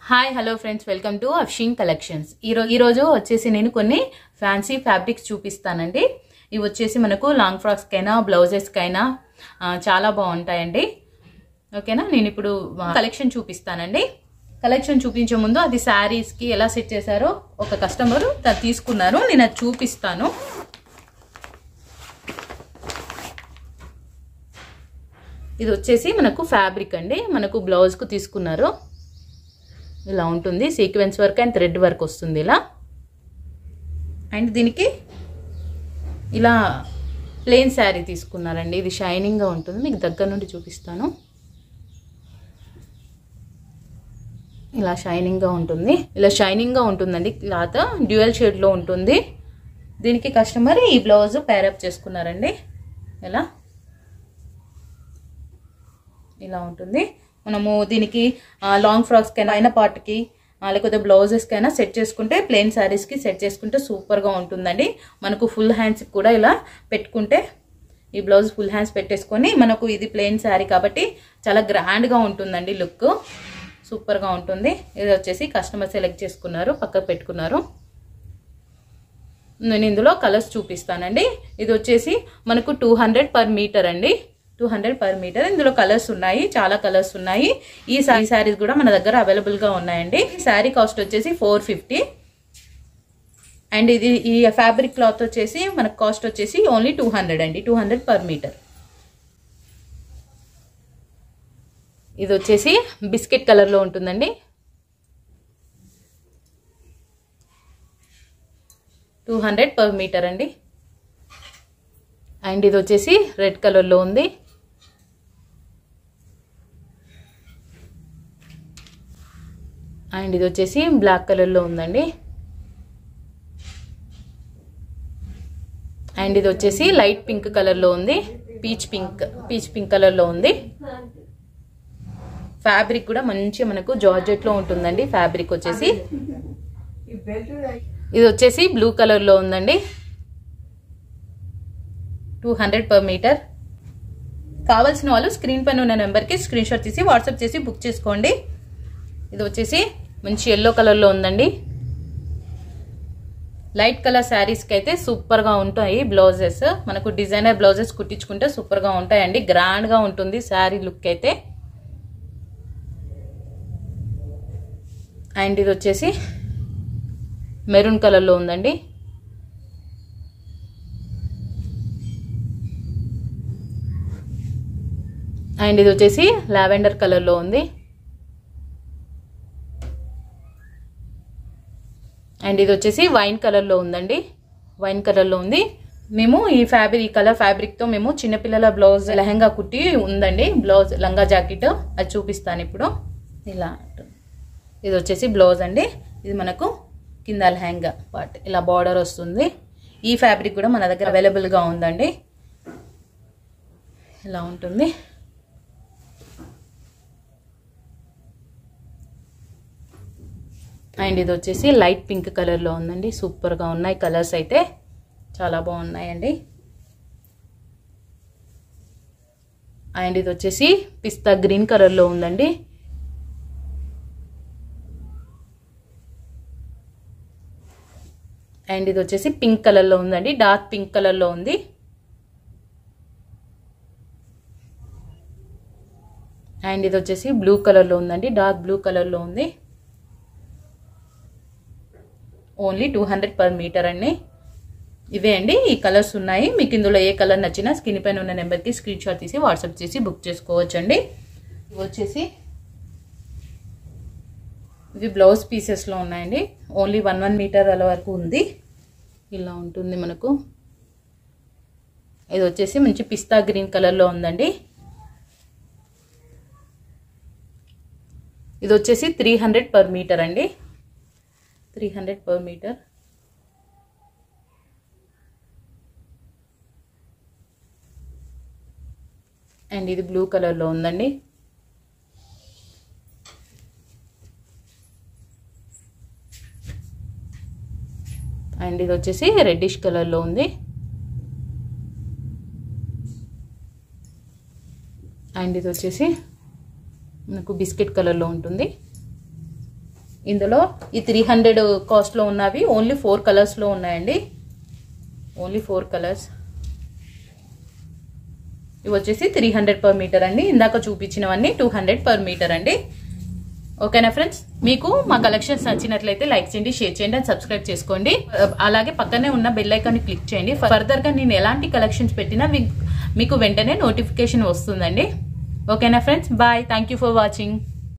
Hi hello friends, welcome to Afshing collections. ఈరోజు వచ్చేసి నేను కొన్ని ఫ్యాన్సీ ఫ్యాబ్రిక్స్ చూపిస్తానండి. ఇవి వచ్చేసి మనకు లాంగ్ ఫ్రాక్స్కైనా బ్లౌజెస్కైనా చాలా బాగుంటాయండి. ఓకేనా, నేను ఇప్పుడు కలెక్షన్ చూపిస్తానండి. కలెక్షన్ చూపించే ముందు అది శారీస్కి ఎలా సెట్ చేశారో ఒక కస్టమర్ తీసుకున్నారు, నేను అది చూపిస్తాను. ఇది వచ్చేసి మనకు ఫ్యాబ్రిక్ అండి, మనకు బ్లౌజ్కు తీసుకున్నారు. ఇలా ఉంటుంది, sequence work and thread work వస్తుంది ఇలా. అండ్ దీనికి ఇలా ప్లెయిన్ శారీ తీసుకున్నారండి. ఇది షైనింగ్గా ఉంటుంది, మీకు దగ్గర నుండి చూపిస్తాను. ఇలా షైనింగ్గా ఉంటుంది, ఇలా షైనింగ్గా ఉంటుందండి. క్లాత్ డ్యూయల్ షేడ్లో ఉంటుంది. దీనికి కస్టమర్ ఈ బ్లౌజ్ పేరప్ చేసుకున్నారండి. ఇలా ఉంటుంది. మనము దీనికి లాంగ్ ఫ్రాక్స్కైనా అయిన పార్ట్కి లేకపోతే బ్లౌజెస్కైనా సెట్ చేసుకుంటే, ప్లెయిన్ శారీస్కి సెట్ చేసుకుంటే సూపర్గా ఉంటుందండి. మనకు ఫుల్ హ్యాండ్స్కి కూడా ఇలా పెట్టుకుంటే, ఈ బ్లౌజ్ ఫుల్ హ్యాండ్స్ పెట్టేసుకొని, మనకు ఇది ప్లెయిన్ శారీ కాబట్టి చాలా గ్రాండ్గా ఉంటుందండి. లుక్ సూపర్గా ఉంటుంది. ఇది వచ్చేసి కస్టమర్ సెలెక్ట్ చేసుకున్నారు, పక్కకు పెట్టుకున్నారు. నేను ఇందులో కలర్స్ చూపిస్తానండి. ఇది వచ్చేసి మనకు 200 per మీటర్ అండి, 200 per మీటర్. ఇందులో కలర్స్ ఉన్నాయి, చాలా కలర్స్ ఉన్నాయి. ఈ శారీస్ కూడా మన దగ్గర అవైలబుల్గా ఉన్నాయండి. శారీ కాస్ట్ వచ్చేసి 450. అండ్ ఇది ఈ ఫ్యాబ్రిక్ క్లాత్ వచ్చేసి మనకు కాస్ట్ వచ్చేసి ఓన్లీ 200 అండి, 200 per మీటర్. ఇది వచ్చేసి బిస్కెట్ కలర్లో ఉంటుందండి. 200 per మీటర్ అండి. అండ్ ఇది వచ్చేసి రెడ్ కలర్లో ఉంది. అండ్ ఇది వచ్చేసి బ్లాక్ కలర్లో ఉందండి. అండ్ ఇది వచ్చేసి లైట్ పింక్ కలర్లో ఉంది, పీచ్ పింక్ కలర్లో ఉంది. ఫ్యాబ్రిక్ కూడా మంచి మనకు జార్జెట్లో ఉంటుందండి. ఫ్యాబ్రిక్ వచ్చేసి ఇది వచ్చేసి బ్లూ కలర్లో ఉందండి. 200 per మీటర్. కావాల్సిన వాళ్ళు స్క్రీన్ పైన ఉన్న నెంబర్కి స్క్రీన్ షాట్ తీసి వాట్సాప్ చేసి బుక్ చేసుకోండి. ఇది వచ్చేసి మంచి ఎల్లో కలర్లో ఉందండి. లైట్ కలర్ శారీస్కి అయితే సూపర్గా ఉంటాయి బ్లౌజెస్. మనకు డిజైనర్ బ్లౌజెస్ కుట్టించుకుంటే సూపర్గా ఉంటాయండి, గ్రాండ్గా ఉంటుంది శారీ లుక్ అయితే. అండ్ ఇది వచ్చేసి మెరూన్ కలర్లో ఉందండి. అండ్ ఇది వచ్చేసి లావెండర్ కలర్లో ఉంది. అండ్ ఇది వచ్చేసి వైన్ కలర్లో ఉందండి, వైన్ కలర్లో ఉంది. మేము ఈ కలర్ ఫ్యాబ్రిక్తో మేము చిన్నపిల్లల బ్లౌజ్ లెహంగా కుట్టి ఉందండి, బ్లౌజ్ లంగా జాకెట్, అది చూపిస్తాను ఇప్పుడు. ఇలా ఇది వచ్చేసి బ్లౌజ్ అండి. ఇది మనకు కింద లెహంగా పార్ట్ ఇలా బార్డర్ వస్తుంది. ఈ ఫ్యాబ్రిక్ కూడా మన దగ్గర అవైలబుల్గా ఉందండి. ఇలా ఉంటుంది. అండ్ ఇది వచ్చేసి లైట్ పింక్ కలర్లో ఉందండి. సూపర్గా ఉన్నాయి కలర్స్ అయితే, చాలా బాగున్నాయండి. అండ్ ఇది వచ్చేసి పిస్తా గ్రీన్ కలర్లో ఉందండి. అండ్ ఇది వచ్చేసి పింక్ కలర్లో ఉందండి, డార్క్ పింక్ కలర్లో ఉంది. అండ్ ఇది వచ్చేసి బ్లూ కలర్లో ఉందండి, డార్క్ బ్లూ కలర్లో ఉంది. ఓన్లీ 200 per మీటర్ అండి. ఇవే అండి, ఈ కలర్స్ ఉన్నాయి. మీకు ఇందులో ఏ కలర్ నచ్చినా స్క్రీన్ పైన ఉన్న నెంబర్కి స్క్రీన్ షాట్ తీసి వాట్సాప్ చేసి బుక్ చేసుకోవచ్చు అండి. ఇవి వచ్చేసి ఇవి బ్లౌజ్ పీసెస్లో ఉన్నాయండి. ఓన్లీ 1 మీటర్ అలా వరకు ఉంది. ఇలా ఉంటుంది మనకు. ఇది వచ్చేసి మంచి పిస్తా గ్రీన్ కలర్లో ఉందండి. ఇది వచ్చేసి 300 per మీటర్ అండి, 300 per మీటర్. అండ్ ఇది బ్లూ కలర్లో ఉందండి. అండ్ ఇది వచ్చేసి రెడ్డిష్ కలర్లో ఉంది. అండ్ ఇది వచ్చేసి మనకు బిస్కెట్ కలర్లో ఉంటుంది. ఇందులో ఈ 300 కాస్ట్లో ఉన్నవి ఓన్లీ 4 కలర్స్లో ఉన్నాయండి. Only 4 colours. ఇవి వచ్చేసి 300 పర్ మీటర్ అండి. ఇందాక చూపించినవన్నీ 200 పర్ మీటర్ అండి. ఓకేనా ఫ్రెండ్స్, మీకు మా కలెక్షన్స్ నచ్చినట్లయితే లైక్ చేయండి, షేర్ చేయండి అండ్ సబ్స్క్రైబ్ చేసుకోండి. అలాగే పక్కనే ఉన్న బెల్ ఐకాన్ని క్లిక్ చేయండి. ఫర్దర్గా నేను ఎలాంటి కలెక్షన్స్ పెట్టినా మీకు వెంటనే నోటిఫికేషన్ వస్తుందండి. ఓకేనా friends, bye. Thank you for watching.